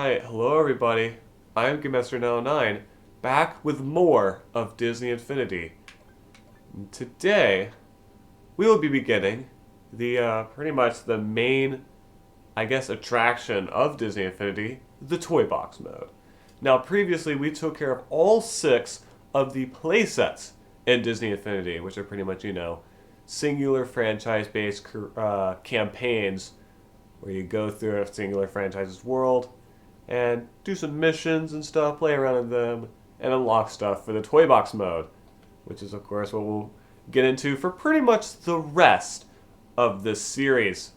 Alright, hello everybody. I'm Gamemaster 909, back with more of Disney Infinity. And today, we will be beginning the, pretty much the main, attraction of Disney Infinity, the Toy Box mode. Now, previously, we took care of all 6 of the playsets in Disney Infinity, which are pretty much, singular franchise-based campaigns where you go through a singular franchise's world and do some missions and stuff, play around in them, and unlock stuff for the Toy Box mode, which is, of course, what we'll get into for pretty much the rest of this series.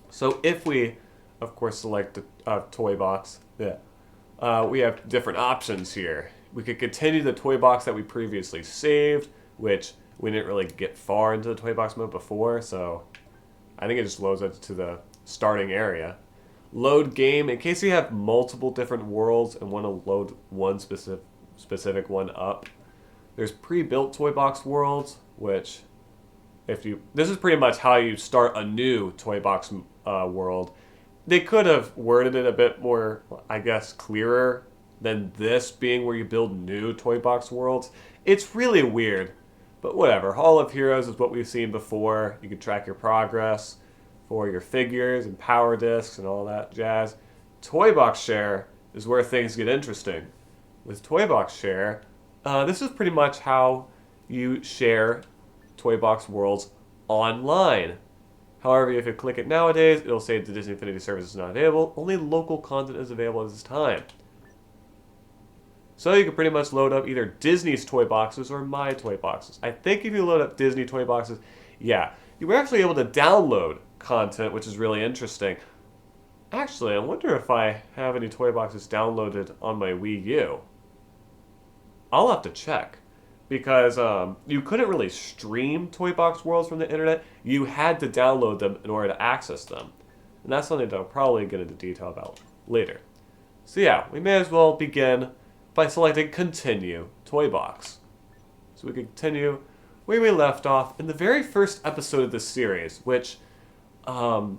So if we, of course, select a Toy Box, we have different options here. We could continue the Toy Box that we previously saved, which we didn't really get far into the Toy Box mode before, so I think it just loads us to the starting area. Load game, in case you have multiple different worlds and want to load one specific one up. There's pre-built Toy Box worlds, which this is pretty much how you start a new Toy Box world. They could have worded it a bit more, clearer than this being where you build new Toy Box worlds. It's really weird, but whatever. Hall of Heroes is what we've seen before. You can track your progress for your figures and power discs and all that jazz. Toy Box Share is where things get interesting. With Toy Box Share, this is pretty much how you share Toy Box worlds online. However, if you click it nowadays, it'll say the Disney Infinity service is not available. Only local content is available at this time. So you can pretty much load up either Disney's Toy Boxes or my Toy Boxes. I think if you load up Disney Toy Boxes, yeah, you were actually able to download content, which is really interesting. Actually, I wonder if I have any Toy Boxes downloaded on my Wii U. I'll have to check, because you couldn't really stream Toy Box worlds from the internet. You had to download them in order to access them. And that's something that I'll probably get into detail about later. So yeah, we may as well begin by selecting Continue Toy Box. So we can continue where we left off in the very first episode of this series, which I'm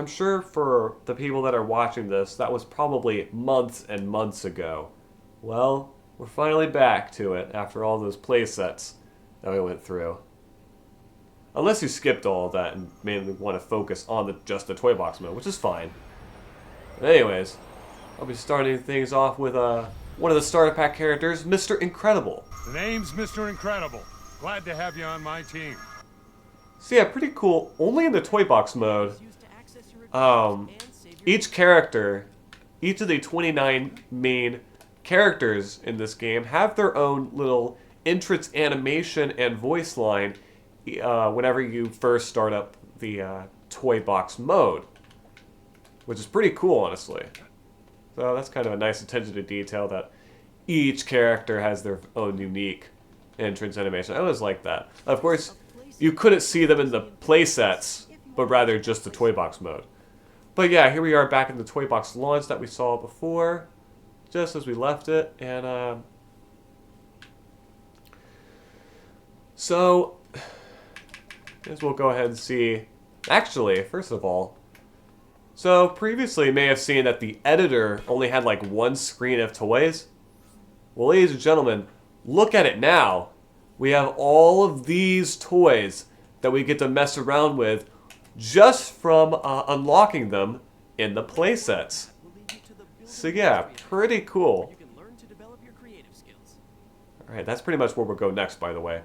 sure for the people that are watching this, that was probably months and months ago. Well, we're finally back to it after all those play sets that we went through. Unless you skipped all of that and mainly want to focus on just the Toy Box mode, which is fine. But anyways, I'll be starting things off with one of the starter pack characters, Mr. Incredible. The name's Mr. Incredible. Glad to have you on my team. So yeah, pretty cool. Only in the Toy Box mode, each of the 29 main characters in this game have their own little entrance animation and voice line whenever you first start up the Toy Box mode, which is pretty cool, honestly. So that's kind of a nice attention to detail that each character has their own unique entrance animation. I always like that. Of course, you couldn't see them in the playsets, but rather just the Toy Box mode. But yeah, here we are back in the Toy Box launch that we saw before, just as we left it. And so, I guess we'll go ahead and see. Actually, first of all, so previously you may have seen that the editor only had like one screen of toys. Well, ladies and gentlemen, look at it now. We have all of these toys that we get to mess around with just from unlocking them in the playsets. So yeah, pretty cool. Alright, that's pretty much where we'll go next, by the way.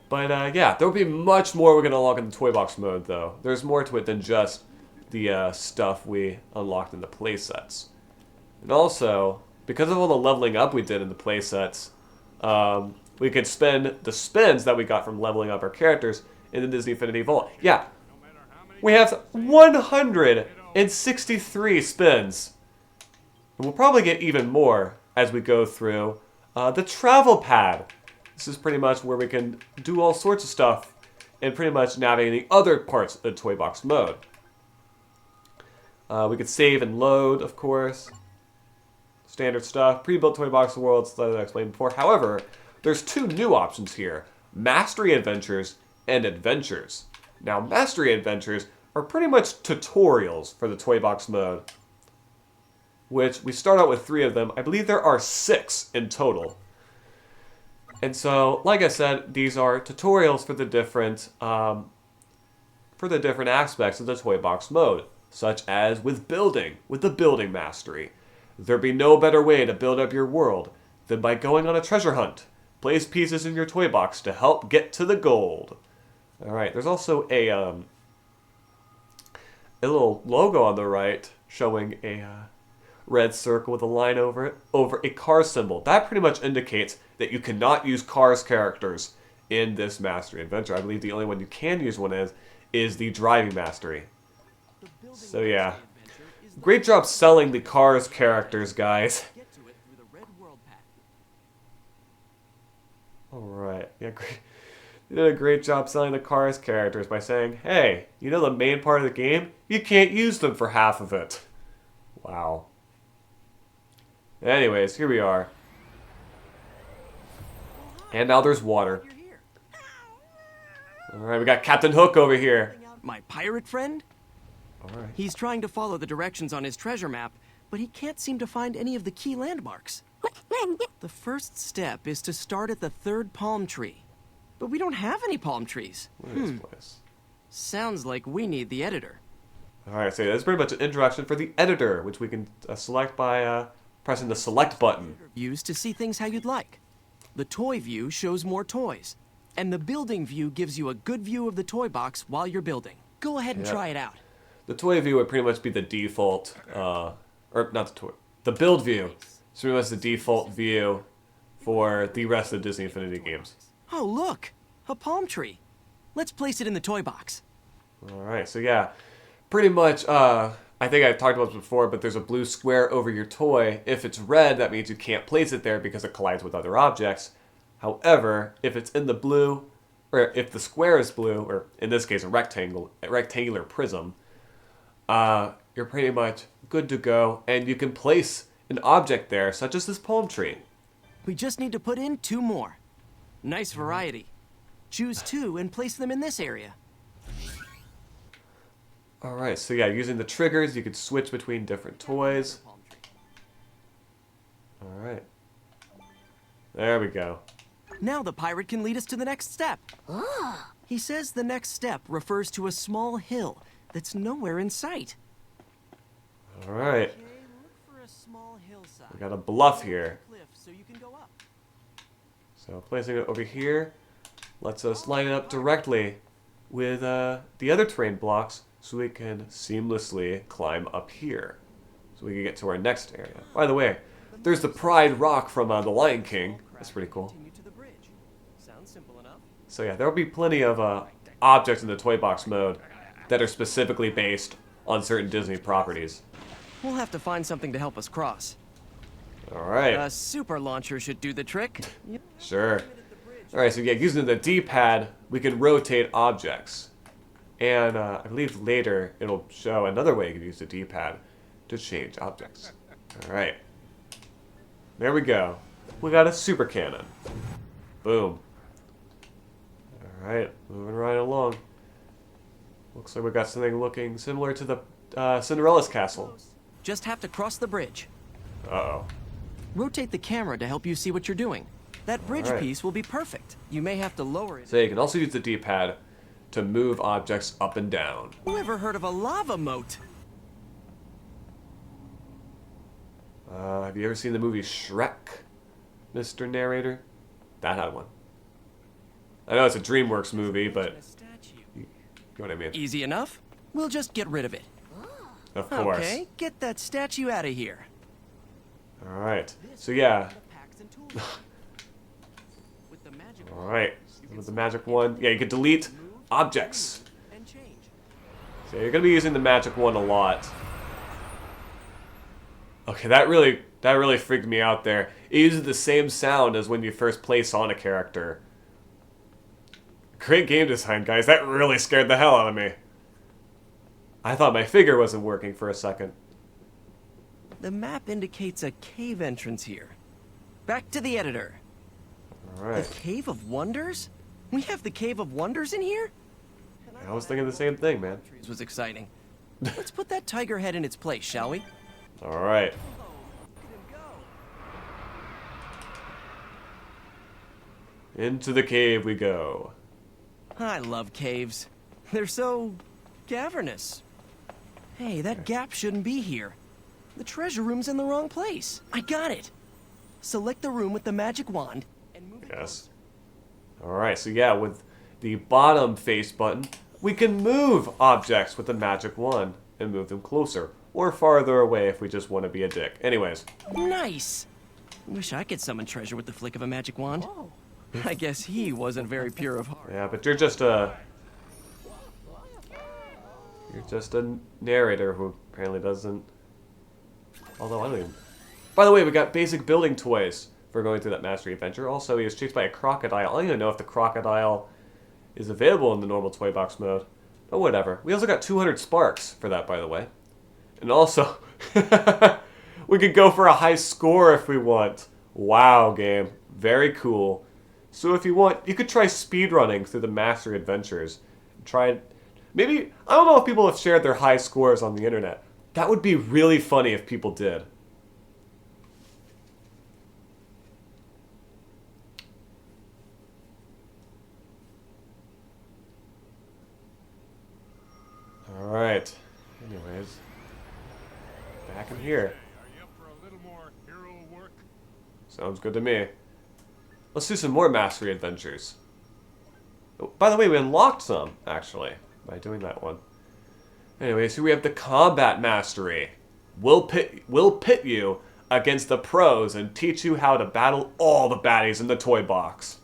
But yeah, there'll be much more we're going to unlock in the Toy Box mode, though. There's more to it than just the stuff we unlocked in the playsets. And also, because of all the leveling up we did in the playsets, we could spend the spins that we got from leveling up our characters in the Disney Infinity Vault. Yeah, we have 163 spins. And we'll probably get even more as we go through the travel pad. This is pretty much where we can do all sorts of stuff and pretty much navigate the other parts of the Toy Box mode. We could save and load, of course. Standard stuff. Pre-built Toy Box worlds that I explained before. However, there's 2 new options here. Mastery Adventures and Adventures. Now, Mastery Adventures are pretty much tutorials for the toy box mode, which we start out with 3 of them. I believe there are 6 in total. And so, like I said, these are tutorials for the different aspects of the toy box mode, such as with building, with the building mastery. There'd be no better way to build up your world than by going on a treasure hunt. Place pieces in your toy box to help get to the gold. All right, there's also a little logo on the right showing a red circle with a line over it, over a car symbol. That pretty much indicates that you cannot use Cars characters in this mastery adventure. I believe the only one you can use one is the driving mastery. So yeah, great job selling the Cars characters, guys. Alright, yeah, great. You did a great job selling the Cars characters by saying, hey, you know the main part of the game? You can't use them for half of it. Wow. Anyways, here we are. And now there's water. Alright, we got Captain Hook over here. My pirate friend? Alright. He's trying to follow the directions on his treasure map, but he can't seem to find any of the key landmarks. The first step is to start at the 3rd palm tree. But we don't have any palm trees. What is this place? Sounds like we need the editor. Alright, so that's pretty much an introduction for the editor, which we can select by pressing the select button. Views to see things how you'd like. The toy view shows more toys. And the building view gives you a good view of the toy box while you're building. Go ahead and try it out. The toy view would pretty much be the default, or not the toy, the build view. It's pretty much the default view for the rest of the Disney Infinity games. Oh, look! A palm tree. Let's place it in the toy box. Alright, so yeah, pretty much, I think I've talked about this before, but there's a blue square over your toy. If it's red, that means you can't place it there because it collides with other objects. However, if it's in the blue, or if the square is blue, or in this case a rectangular prism, you're pretty much good to go, and you can place an object there, such as this palm tree. We just need to put in 2 more. Nice variety. Choose 2 and place them in this area. Alright, so yeah, using the triggers, you can switch between different toys. Alright. There we go. Now the pirate can lead us to the next step. He says the next step refers to a small hill that's nowhere in sight. Alright. Okay, look for a small hillside. We got a bluff here. Cliff so you can go up. So placing it over here lets us line it up directly with the other terrain blocks so we can seamlessly climb up here. So we can get to our next area. By the way, there's the Pride Rock from The Lion King. That's pretty cool. Continue to the bridge. Sounds simple enough. So yeah, there'll be plenty of objects in the toy box mode that are specifically based on certain Disney properties. We'll have to find something to help us cross. Alright. A super launcher should do the trick. Sure. Alright, so yeah, using the D-pad, we can rotate objects. And I believe later it'll show another way you can use the D-pad to change objects. Alright. There we go. We got a super cannon. Boom. Alright, moving right along. Looks like we got something looking similar to the Cinderella's castle. Just have to cross the bridge. Uh-oh. Rotate the camera to help you see what you're doing. That bridge Alright. piece will be perfect. You may have to lower it. So you can also use the D-pad to move objects up and down. Who ever heard of a lava moat? Have you ever seen the movie Shrek, Mr. Narrator? That had one. I know it's a DreamWorks movie, but you know what I mean. Easy enough. We'll just get rid of it. Of course. Okay, get that statue out of here. Alright, so yeah. With the magic Alright, with the magic one. Yeah, you can delete objects. and change. So you're going to be using the magic one a lot. Okay, that really freaked me out there. It uses the same sound as when you first place on a character. Great game design, guys. That really scared the hell out of me. I thought my figure wasn't working for a second. The map indicates a cave entrance here. Back to the editor. Alright. The Cave of Wonders? We have the Cave of Wonders in here? I was thinking the same thing, man. Trees was exciting. Let's put that tiger head in its place, shall we? Alright. Into the cave we go. I love caves. They're so cavernous. Hey, that gap shouldn't be here. The treasure room's in the wrong place. I got it. Select the room with the magic wand and move it. Yes. Alright, so yeah, with the bottom face button, we can move objects with the magic wand and move them closer or farther away if we just want to be a dick. Anyways. Nice. Wish I could summon treasure with the flick of a magic wand. I guess he wasn't very pure of heart. Yeah, but you're just a narrator who apparently doesn't. Although I don't even. By the way, we got basic building toys for going through that mastery adventure. Also, he was chased by a crocodile. I don't even know if the crocodile is available in the normal toy box mode. But whatever. We also got 200 sparks for that, by the way. And also, we could go for a high score if we want. Wow, game. Very cool. So if you want, you could try speedrunning through the mastery adventures. Try, maybe, I don't know if people have shared their high scores on the internet. That would be really funny if people did. Alright. Anyways. Back in here. Are you up for a little more hero work? Sounds good to me. Let's do some more mastery adventures. Oh, by the way, we unlocked some, actually, by doing that one. Anyway, so we have the combat mastery. We'll pit you against the pros and teach you how to battle all the baddies in the toy box.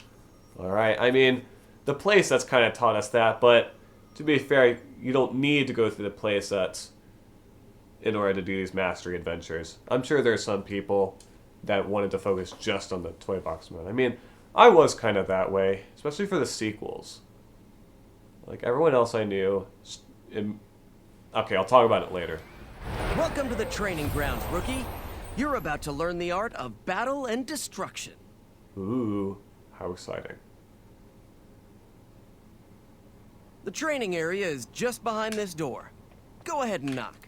Alright, I mean, the playsets kind of taught us that, but to be fair, you don't need to go through the playsets in order to do these mastery adventures. I'm sure there's some people that wanted to focus just on the toy box mode. I mean, I was kind of that way, especially for the sequels. Like, everyone else I knew... Okay, I'll talk about it later. Welcome to the training grounds, rookie. You're about to learn the art of battle and destruction. Ooh, how exciting. The training area is just behind this door. Go ahead and knock.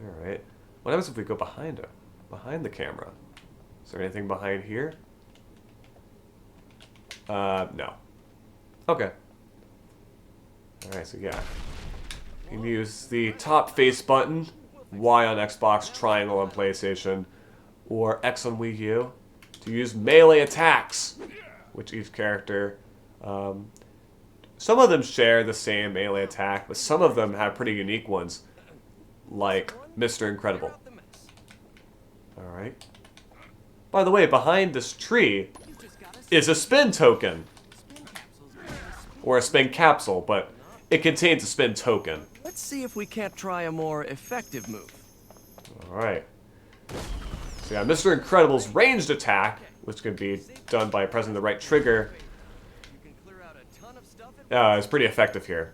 Alright. What happens if we go behind it? Behind the camera? Is there anything behind here? No. Okay. Alright, so yeah. You can use the top face button, Y on Xbox, triangle on PlayStation, or X on Wii U to use melee attacks, which each character, some of them share the same melee attack, but some of them have pretty unique ones, like Mr. Incredible. Alright. By the way, behind this tree is a spin token. Or a spin capsule, but it contains a spin token. Let's see if we can't try a more effective move. Alright. So yeah, Mr. Incredible's ranged attack, which can be done by pressing the right trigger, is pretty effective here.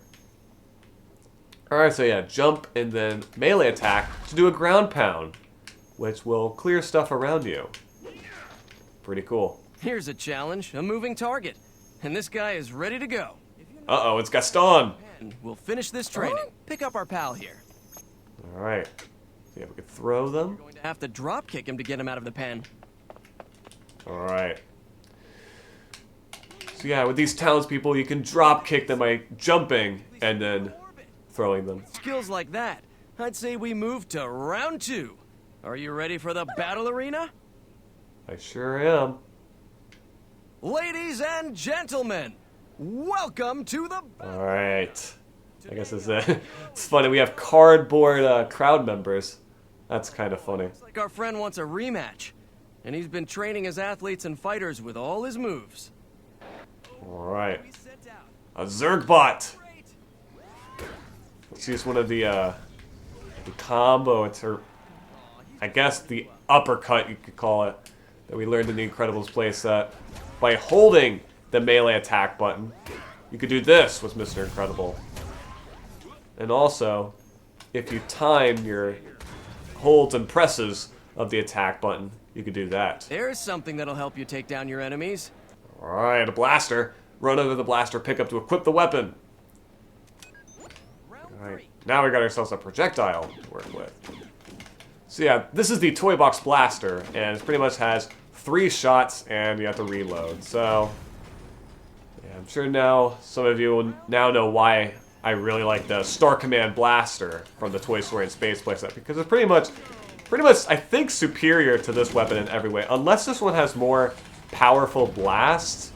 Alright, so yeah, jump and then melee attack to do a ground pound, which will clear stuff around you. Pretty cool. Here's a challenge, a moving target. And this guy is ready to go. Uh-oh, it's Gaston! And we'll finish this training. Pick up our pal here. Alright. So yeah, we could throw them. Going to have to drop kick him to get him out of the pen. Alright. So yeah, with these townspeople, you can drop kick them by jumping and then throwing them. Skills like that, I'd say we move to round 2. Are you ready for the battle arena? I sure am. Ladies and gentlemen, welcome to the... Alright. I guess it's funny, we have cardboard crowd members. That's kind of funny. Looks like our friend wants a rematch. And he's been training his athletes and fighters with all his moves. Alright. A Zergbot! Let's use one of the combo. It's her... I guess the uppercut, you could call it, that we learned in the Incredibles playset. By holding the melee attack button, you could do this with Mr. Incredible. And also, if you time your holds and presses of the attack button, you could do that. There's something that'll help you take down your enemies. Alright, a blaster. Run over the blaster pickup to equip the weapon. Alright, now we got ourselves a projectile to work with. So yeah, this is the Toy Box Blaster, and it pretty much has 3 shots, and you have to reload. So, yeah, I'm sure now some of you will now know why I really like the Star Command Blaster from the Toy Story and Space playset, because it's pretty much, I think, superior to this weapon in every way. Unless this one has more powerful blasts.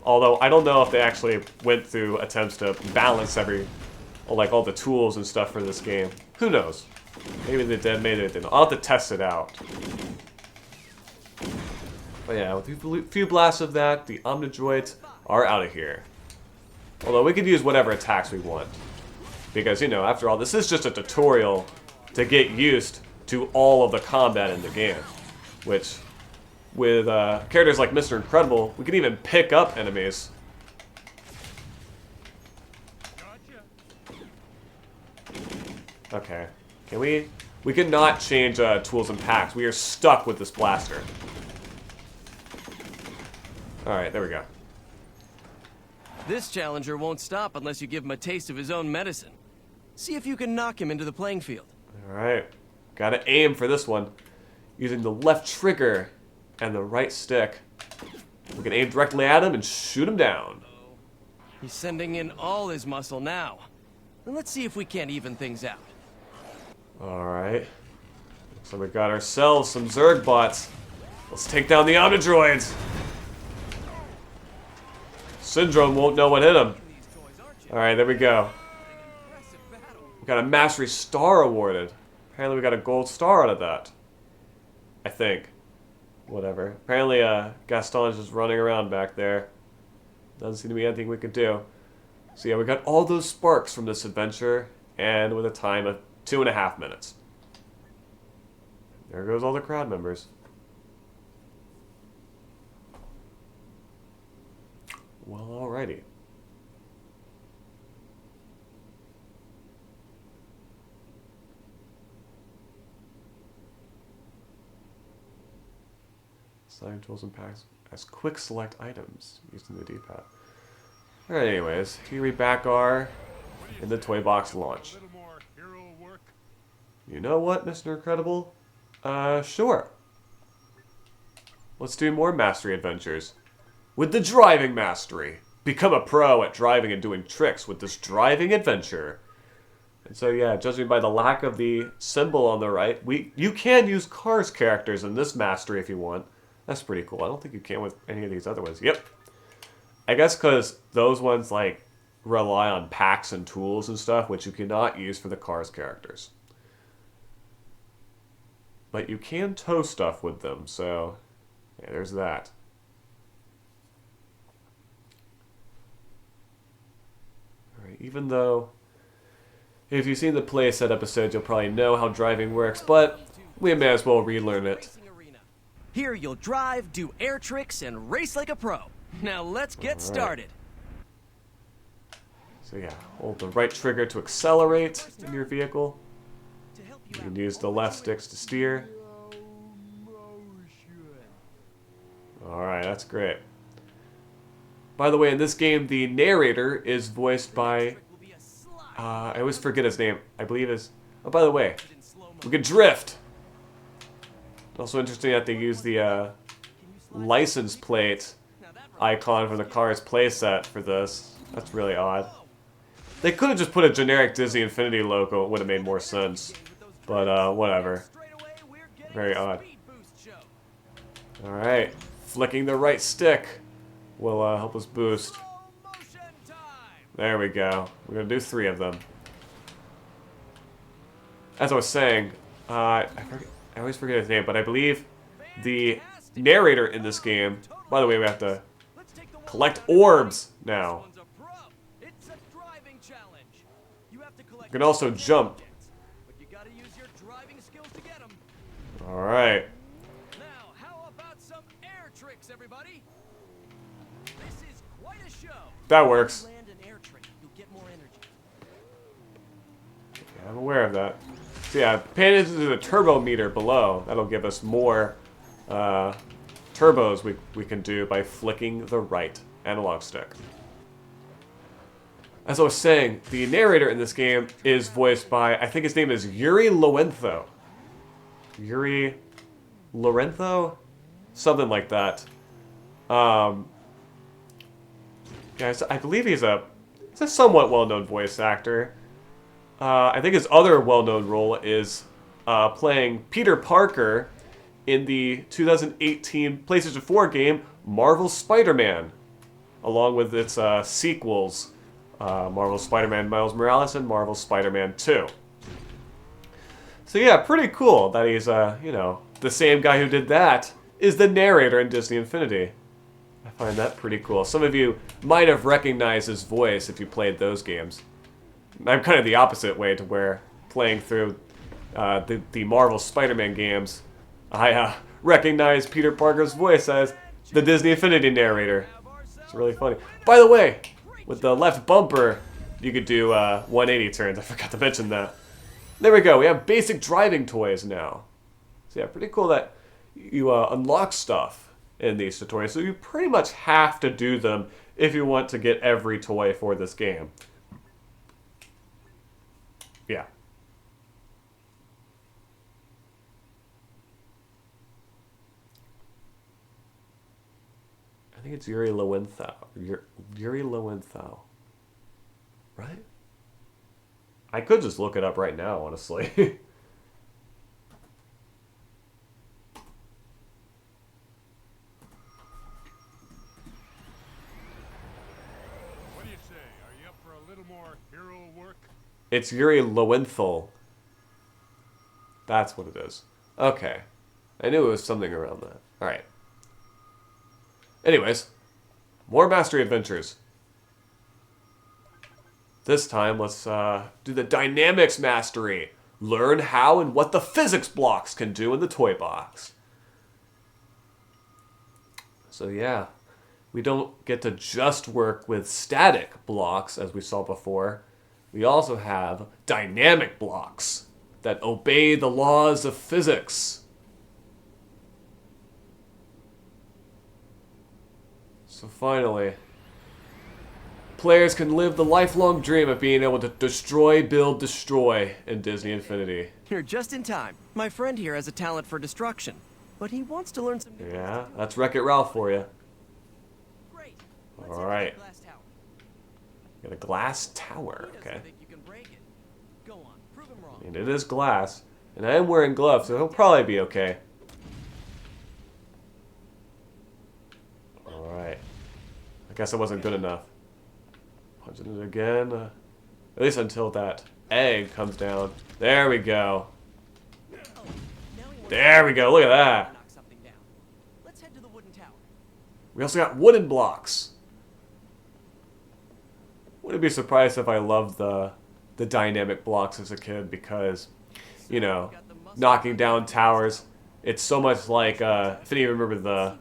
Although, I don't know if they actually went through attempts to balance all the tools and stuff for this game. Who knows? Maybe they did, maybe they didn't. I'll have to test it out. But yeah, with a few blasts of that, the Omnidroids are out of here. Although we could use whatever attacks we want. Because, you know, after all, this is just a tutorial to get used to all of the combat in the game. Which, with characters like Mr. Incredible, we can even pick up enemies. Okay. Can we... We cannot change tools and packs. We are stuck with this blaster. Alright, there we go. This challenger won't stop unless you give him a taste of his own medicine. See if you can knock him into the playing field. Alright. Gotta aim for this one. Using the left trigger and the right stick. We can aim directly at him and shoot him down. He's sending in all his muscle now. And let's see if we can't even things out. Alright. So we got ourselves some Zerg bots. Let's take down the Omnidroids. Syndrome won't know what hit him. Alright, there we go. We got a Mastery Star awarded. Apparently we got a gold star out of that. I think. Whatever. Apparently Gaston's just running around back there. Doesn't seem to be anything we could do. So yeah, we got all those sparks from this adventure, and with a time of 2.5 minutes. There goes all the crowd members. Well, alrighty. Select tools and packs as quick select items using the D-pad. Alright, anyways, here we back are in the Toy Box launch. You know what, Mr. Incredible? Sure. Let's do more mastery adventures. With the driving mastery. Become a pro at driving and doing tricks with this driving adventure. And so yeah, judging by the lack of the symbol on the right, you can use Cars characters in this mastery if you want. That's pretty cool. I don't think you can with any of these other ones. Yep. I guess because those ones like rely on packs and tools and stuff, which you cannot use for the Cars characters. But you can tow stuff with them, so yeah, there's that. Alright, even though if you've seen the playset episode, you'll probably know how driving works, but we may as well relearn it. Here you'll drive, do air tricks, and race like a pro. Now let's get started. So yeah, hold the right trigger to accelerate in your vehicle. You can use the left sticks to steer. Alright, that's great. By the way, in this game, the narrator is voiced by... I always forget his name. I believe is... Oh, by the way, we can drift! Also interesting that they use the license plate icon from the Cars playset for this. That's really odd. They could have just put a generic Disney Infinity logo. It would have made more sense. But, whatever. Very odd. Alright. Flicking the right stick will help us boost. There we go. We're going to do 3 of them. As I was saying, I always forget his name, but I believe the narrator in this game... By the way, we have to collect orbs now. You can also jump. Alright. Now, how about some air tricks, everybody? This is quite a show. That works. Land an air trick, you'll get more energy. Yeah, I'm aware of that. So yeah, pay attention to the turbo meter below. That'll give us more turbos we can do by flicking the right analog stick. as I was saying, the narrator in this game is voiced by, I think his name is Yuri Lorenzo. Yuri Lorenzo? Something like that. Yeah, I believe he's a somewhat well-known voice actor. I think his other well-known role is playing Peter Parker in the 2018 PlayStation 4 game Marvel's Spider-Man, along with its sequels, Marvel's Spider-Man Miles Morales and Marvel's Spider-Man 2. So yeah, pretty cool that he's, you know, the same guy who did that is the narrator in Disney Infinity. I find that pretty cool. Some of you might have recognized his voice if you played those games. I'm kind of the opposite way to where playing through the Marvel Spider-Man games, I recognize Peter Parker's voice as the Disney Infinity narrator. It's really funny. By the way, with the left bumper, you could do 180 turns. I forgot to mention that. There we go. We have basic driving toys now. So yeah, pretty cool that you unlock stuff in these tutorials. So you pretty much have to do them if you want to get every toy for this game. Yeah. I think it's Yuri Lowenthal. Yuri Lowenthal. Right? I could just look it up right now, honestly. What do you say? Are you up for a little more hero work? It's Yuri Lowenthal. That's what it is. Okay. I knew it was something around that. Alright. Anyways, more Mastery Adventures. This time, let's do the Dynamics Mastery. Learn how and what the physics blocks can do in the toy box. So yeah, we don't get to just work with static blocks, as we saw before. We also have dynamic blocks that obey the laws of physics. So finally, players can live the lifelong dream of being able to destroy, build, destroy in Disney Infinity. You're just in time. My friend here has a talent for destruction, but he wants to learn some new Yeah, that's Wreck-It Ralph for you. Great. All right. Glass tower. Got a glass tower, He doesn't okay. think you can break it. Go on, prove him wrong. And it is glass. And I am wearing gloves, so he'll probably be okay. Alright. I guess it wasn't good enough. Punching it again. At least until that egg comes down. There we go. There we go, look at that. Knock something down. Let's head to the wooden tower. We also got wooden blocks. Wouldn't be surprised if I loved the dynamic blocks as a kid because, you know, knocking down towers. It's so much like, if any of you remember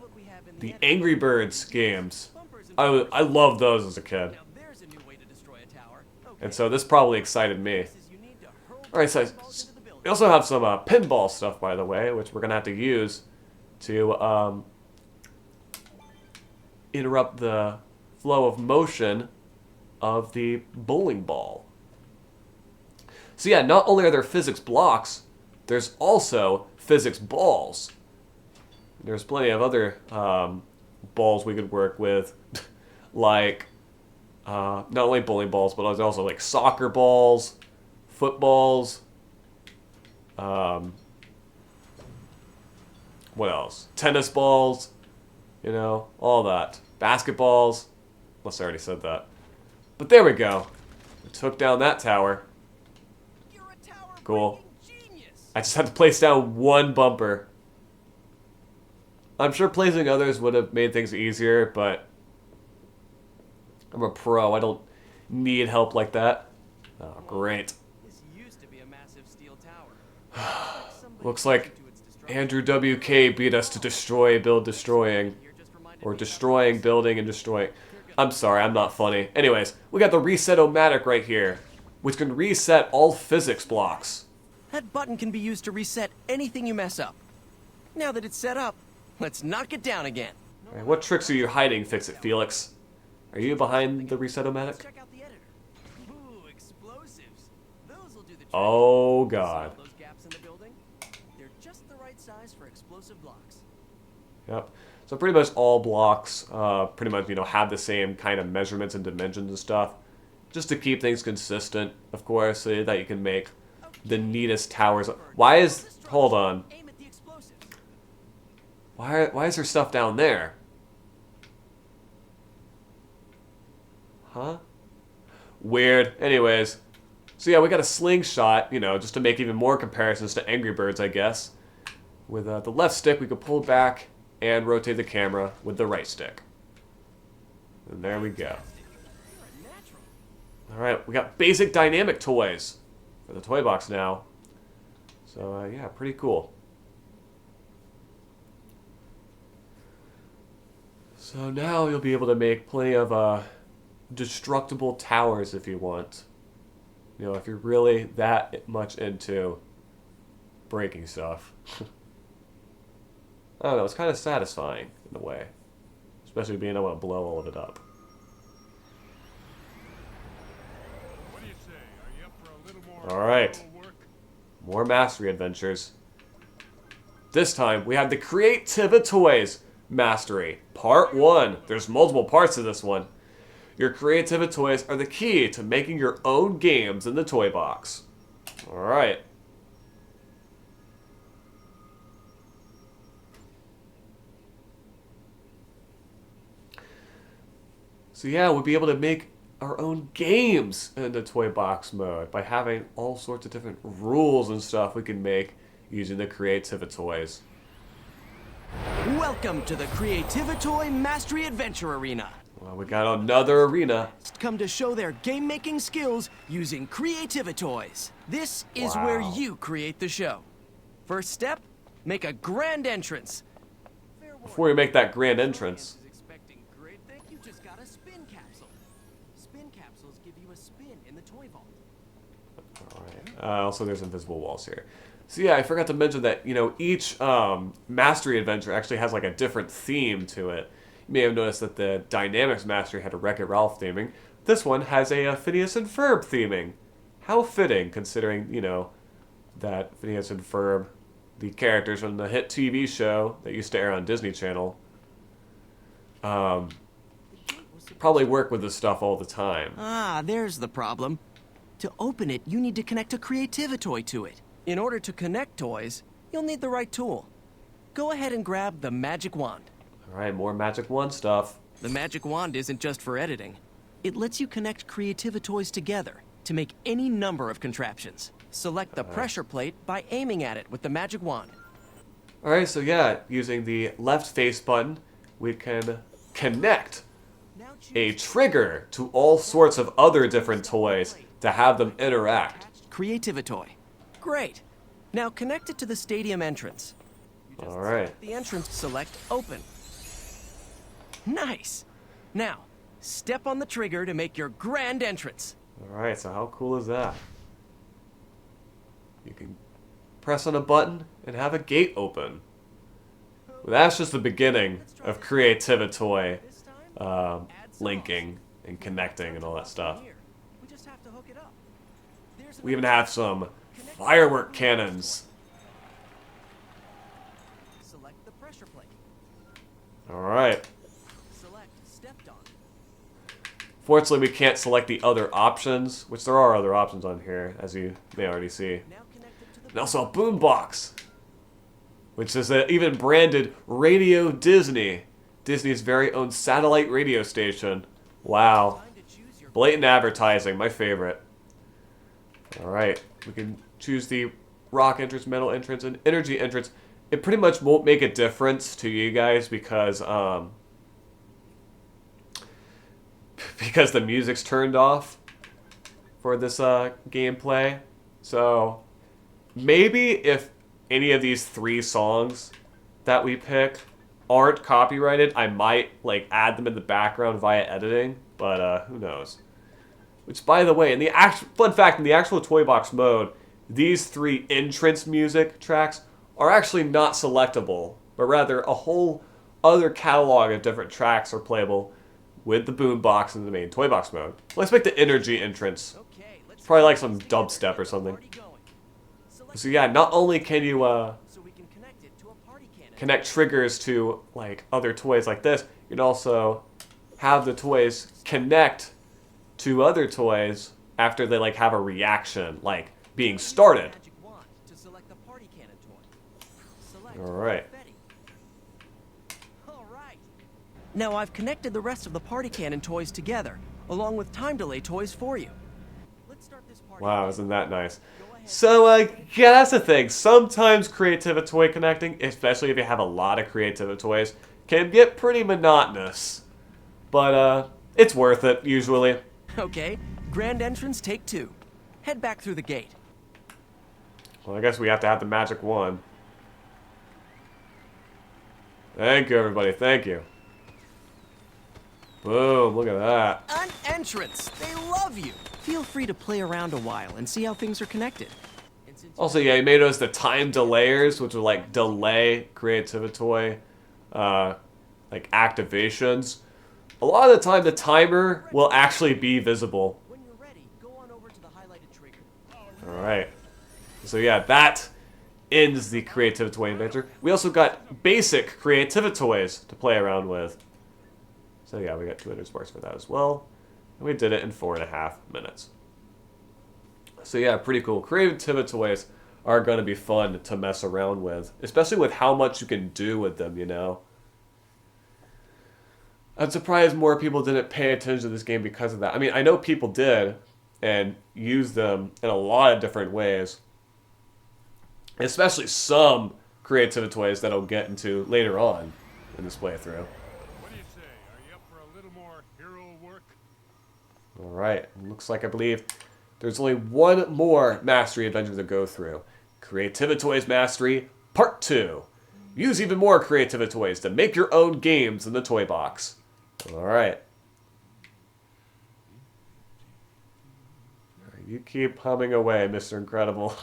the Angry Birds games. I loved those as a kid. Now there's a new way to destroy a tower. Okay. And so this probably excited me. You need to hurl Alright, so balls into the building. we also have some pinball stuff, by the way, which we're going to have to use to interrupt the flow of motion of the bowling ball. So yeah, not only are there physics blocks, there's also physics balls. There's plenty of other balls we could work with, like not only bowling balls, but there's also like soccer balls, footballs, what else? Tennis balls, you know, all that. Basketballs, unless I already said that. But there we go. We took down that tower. You're a tower Cool. breaking genius. I just had to place down one bumper. I'm sure placing others would have made things easier, but I'm a pro. I don't need help like that. Oh, great. This used to be a massive steel tower. Looks like Andrew WK beat us to destroy, build, destroying. Or destroying, building, and destroying. I'm sorry, I'm not funny. Anyways, we got the Reset-O-Matic right here, which can reset all physics blocks. That button can be used to reset anything you mess up. Now that it's set up, let's knock it down again. Alright, what tricks are you hiding, Fix-It Felix? Are you behind the Reset-O-Matic? Check out the editor. Oh god. Those gaps in the building, they're just the right size for explosive blocks. Yep. So pretty much all blocks, pretty much, have the same kind of measurements and dimensions and stuff, just to keep things consistent, of course, so that you can make the neatest towers. Hold on. Aim at the explosive. Why is there stuff down there? Huh? Weird. Anyways, so yeah, we got a slingshot, just to make even more comparisons to Angry Birds, I guess. With the left stick, we could pull back and rotate the camera with the right stick. And there we go. Alright, we got basic dynamic toys for the toy box now. So, yeah, pretty cool. So now you'll be able to make plenty of destructible towers if you want. If you're really that much into breaking stuff. I don't know, it's kind of satisfying in a way. Especially being able to blow all of it up. What do you say? Are you up for a little more Alright. hero work? More mastery adventures. This time, we have the Creativa Toys Mastery, Part 1. There's multiple parts to this one. Your Creativa Toys are the key to making your own games in the toy box. Alright. So yeah, we'll be able to make our own games in the toy box mode by having all sorts of different rules and stuff we can make using the Creativa Toys. Welcome to the Creativa Toy Mastery Adventure Arena. Well, we got another arena. Come to show their game-making skills using Creativa Toys. This is Wow. where you create the show. First step, make a grand entrance. Before we make that grand entrance, Expecting great thing, you just got a spin capsule. Spin capsules give you a spin in the toy vault. alright. Also, there's invisible walls here. So yeah, I forgot to mention that, each Mastery Adventure actually has like a different theme to it. You may have noticed that the Dynamics Mastery had a Wreck-It Ralph theming. This one has a Phineas and Ferb theming. How fitting, considering, that Phineas and Ferb, the characters from the hit TV show that used to air on Disney Channel, probably work with this stuff all the time. Ah, there's the problem. To open it, you need to connect a Creativa Toy to it. In order to connect toys, you'll need the right tool. Go ahead and grab the Magic Wand. Alright, more Magic Wand stuff. The Magic Wand isn't just for editing. It lets you connect Creativa Toys together to make any number of contraptions. Select the pressure plate by aiming at it with the Magic Wand. Alright, so yeah, using the left face button, we can connect Now choose a trigger to all sorts of other different toys to have them interact. Creativa Toy. Great. Now connect it to the stadium entrance. Alright. The entrance, select Open. Nice. Now, step on the trigger to make your grand entrance. Alright, so how cool is that? You can press on a button and have a gate open. Well, that's just the beginning of Creativa Toy This time, linking and connecting and all that stuff. here. We just have to hook it up. There's We even have some firework cannons. Select the pressure plate. Alright. Select stepped on. Fortunately, we can't select the other options, which there are other options on here, as you may already see. Now connect it to the And also a boombox, which is even branded Radio Disney, Disney's very own satellite radio station. Wow. time to choose your Blatant advertising, my favorite. Alright, we can choose the rock entrance, metal entrance, and energy entrance. It pretty much won't make a difference to you guys because the music's turned off for this gameplay. So maybe if any of these 3 songs that we pick aren't copyrighted, I might add them in the background via editing, but who knows. Which, by the way, fun fact, in the actual Toy Box mode, these 3 entrance music tracks are actually not selectable, but rather a whole other catalog of different tracks are playable with the boombox in the main Toy Box mode. Let's make the energy entrance. Okay, let's Probably like some dubstep or something. Party going. So yeah, not only can you so we can connect it to a party cannon. connect triggers to like other toys like this, you can also have the toys connect to other toys after they like have a reaction, like being started. Magic wand to select the party cannon toy. Select All right. confetti. All right. Now I've connected the rest of the party cannon toys together, along with time delay toys for you. Let's start this party. Wow, isn't that nice? So, yeah, that's the thing. Sometimes creative toy connecting, especially if you have a lot of creative toys, can get pretty monotonous. But, it's worth it, usually. Okay, grand entrance, take 2. Head back through the gate. Well, I guess we have to have the magic wand. Thank you, everybody. Thank you. Boom, look at that. An entrance! They love you! Feel free to play around a while and see how things are connected. Also, yeah, you may notice the time delayers, which will, like, delay creative toy, like, activations. A lot of the time, the timer will actually be visible. When you're ready, go on over to the highlighted trigger. Alright. So yeah, that ends the creative toy adventure. We also got basic creative toys to play around with. So yeah, we got 200 sparks for that as well. And we did it in 4.5 minutes. So yeah, pretty cool. Creative toys are going to be fun to mess around with. Especially with how much you can do with them, you know? I'm surprised more people didn't pay attention to this game because of that. I mean, I know people did and used them in a lot of different ways. Especially some creative toys that I'll get into later on in this playthrough. What do you say? Are you up for a little more hero work? Alright, looks like I believe there's only one more Mastery adventure to go through. Creative Toys Mastery Part 2. Use even more creative toys to make your own games in the toy box. Alright. You keep humming away, Mr. Incredible.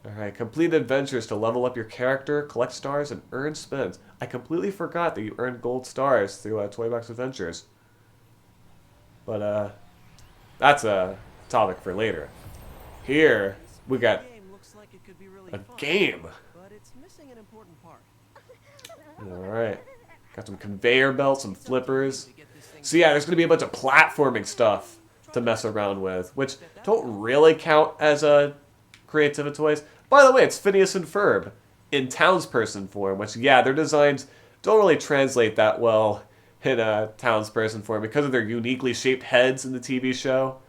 Alright, complete adventures to level up your character, collect stars, and earn spins. I completely forgot that you earn gold stars through Toy Box Adventures. But, that's a topic for later. Here, we got a game. But it's missing an important part. Alright. Got some conveyor belts, some flippers. So yeah, there's going to be a bunch of platforming stuff to mess around with, which don't really count as creative toys. By the way, it's Phineas and Ferb in townsperson form, which, yeah, their designs don't really translate that well in townsperson form because of their uniquely shaped heads in the TV show.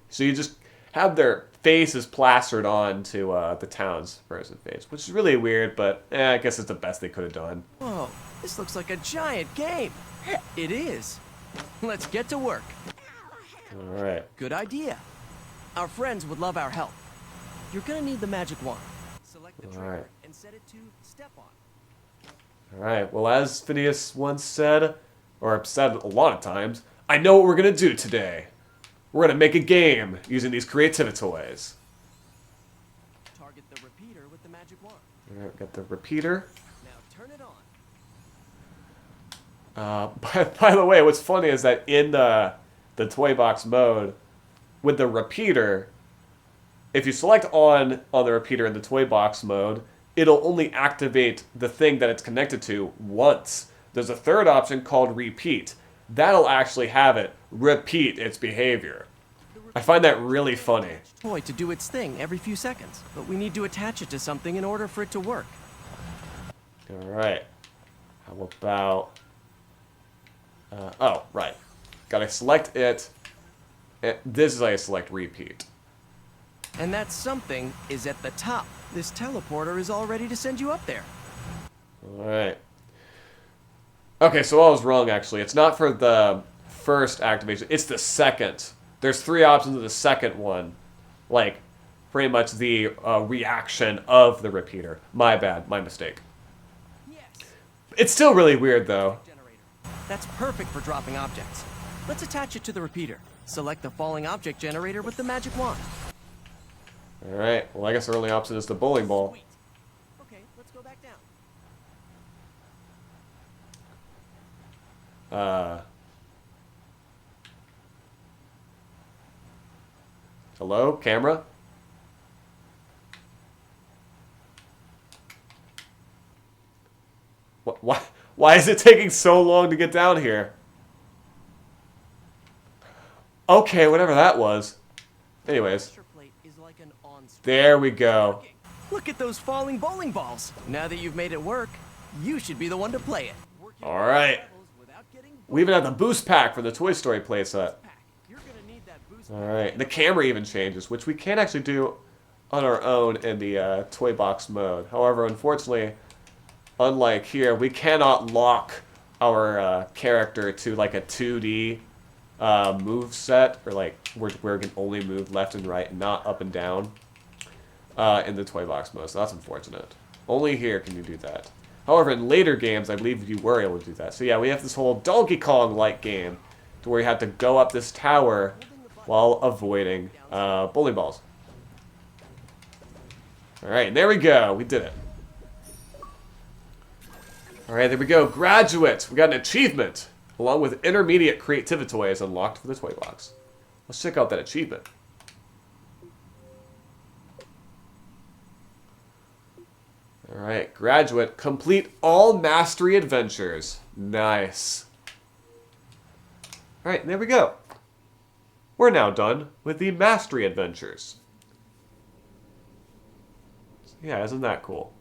So you just have their faces plastered onto the townsperson face, which is really weird, but I guess it's the best they could have done. Whoa, this looks like a giant game. It is. Let's get to work. Alright. Good idea. Our friends would love our help. You're gonna need the magic wand. Select the trigger Alright. and set it to step on. Alright, well, as Phineas once said, or said a lot of times, I know what we're going to do today. We're going to make a game using these creative toys. Target the repeater with the magic wand. Alright, got the repeater. Now turn it on. By the way, what's funny is that in the toy box mode, with the repeater, if you select on the repeater in the toy box mode, it'll only activate the thing that it's connected to once. There's a third option called repeat. That'll actually have it repeat its behavior. I find that really funny. Toy to do its thing every few seconds, but we need to attach it to something in order for it to work. Alright. How about... oh, right. Gotta select it. This is how you select repeat. And that something is at the top. This teleporter is all ready to send you up there. Alright. Okay, so I was wrong, actually. It's not for the first activation. It's the second. There's 3 options of the second one. Like, pretty much the reaction of the repeater. My bad. My mistake. Yes. It's still really weird, though. Generator. That's perfect for dropping objects. Let's attach it to the repeater. Select the falling object generator with the magic wand. Alright, well, I guess our only option is the bowling ball. Sweet. Okay, let's go back down. Hello, camera? Why is it taking so long to get down here? Okay, whatever that was. Anyways. Pressure plate is like an on-screen. There we go. Look at those falling bowling balls. Now that you've made it work, you should be the one to play it. All right. We even have the boost pack for the Toy Story playset. All right. The camera even changes, which we can actually do on our own in the toy box mode. However, unfortunately, unlike here, we cannot lock our character to like a 2D move set, or like where it can only move left and right and not up and down in the toy box mode. So that's unfortunate. Only here can you do that. However, in later games, I believe you were able to do that. So yeah, we have this whole Donkey Kong-like game to where you have to go up this tower while avoiding bowling balls. Alright, there we go. We did it. Alright, there we go. Graduate! We got an achievement, along with intermediate creativity toys unlocked for the toy box. Let's check out that achievement. Alright, graduate. Complete all mastery adventures. Nice. Alright, there we go. We're now done with the mastery adventures. Yeah, isn't that cool?